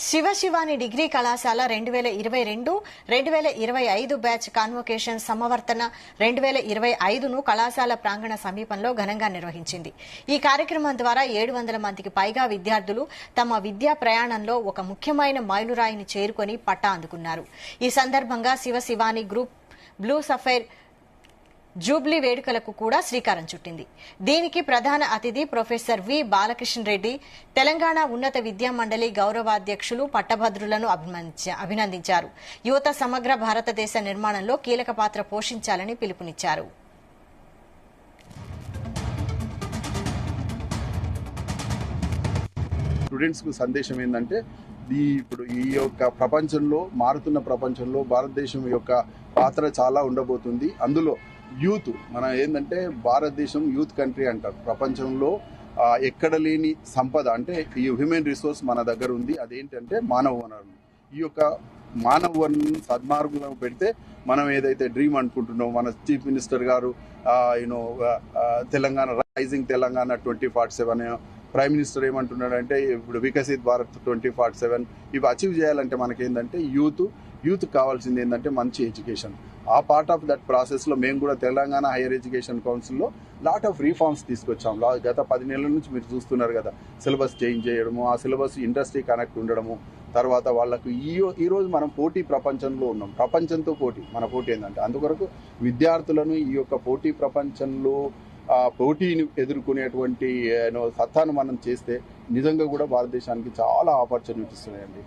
Siva Sivani degree కళాశాల 2022-2025 batch convocation సమవర్తన 2025ను కళాశాల ప్రాంగణ సమీపంలో ఘనంగా నిర్వహించింది. ఈ కార్యక్రమం ద్వారా 700 మందికి పైగా విద్యార్థులు తమ విద్యా ప్రయాణంలో ఒక ముఖ్యమైన మైలురాయిని చేరుకొని పట్టా అందుకున్నారు. ఈ సందర్భంగా Siva Sivani group blue sapphire Jubilee వేడుకలకు కూడా శ్రీకారం చుట్టింది. దీనికి ప్రధాన అతిథి ప్రొఫెసర్ వి బాలకృష్ణ రెడ్డి, తెలంగాణ ఉన్నత విద్యా మండలి గౌరవాధ్యక్షులు పట్టభద్రులను అభినందించారు. యువత సమగ్ర భారతదేశ నిర్మాణంలో కీలక పాత్ర పోషించాలని పిలుపునిచ్చారు. స్టూడెంట్స్ కు సందేశం ఏంటంటే ఇప్పుడు ఈ యొక్క ప్రపంచంలో మారుతున్న ప్రపంచంలో భారతదేశం యొక్క పాత్ర చాలా ఉండబోతుంది. అందులో యూత్ మన ఏంటంటే భారతదేశం యూత్ కంట్రీ అంటారు. ప్రపంచంలో ఎక్కడ లేని సంపద అంటే ఈ హ్యూమన్ రిసోర్స్ మన దగ్గర ఉంది. అదేంటంటే మానవ వనరులు. ఈ యొక్క మానవ వనరులను సద్మార్గంలో పెడితే మనం ఏదైతే డ్రీమ్ అనుకుంటున్నామో, మన చీఫ్ మినిస్టర్ గారు Telangana rising Telangana 2047, prime minister ఏమంటున్నాడంటే ఇప్పుడు వికసిత్ భారత్ 2047 ఇవి అచీవ్ చేయాలంటే మనకేంటంటే యూత్ కావాల్సింది ఏంటంటే మంచి ఎడ్యుకేషన్. ఆ పార్ట్ ఆఫ్ దట్ ప్రాసెస్లో మేము కూడా తెలంగాణ హైయర్ ఎడ్యుకేషన్ కౌన్సిల్లో లాట్ ఆఫ్ రిఫార్మ్స్ తీసుకొచ్చాం. గత 10 నెలల నుంచి మీరు చూస్తున్నారు కదా, సిలబస్ చేంజ్ చేయడము, ఆ సిలబస్ ఇండస్ట్రీ కనెక్ట్ ఉండడము, తర్వాత వాళ్ళకు ఈరోజు మనం పోటీ ప్రపంచంలో ఉన్నాం. ప్రపంచంతో పోటీ, మన పోటీ ఏంటంటే అందుకొరకు విద్యార్థులను ఈ యొక్క పోటీ ప్రపంచంలో పోటీని ఎదుర్కొనేటువంటి సత్తాను మనం చేస్తే నిజంగా కూడా భారతదేశానికి చాలా ఆపర్చునిటీస్ ఉన్నాయండి.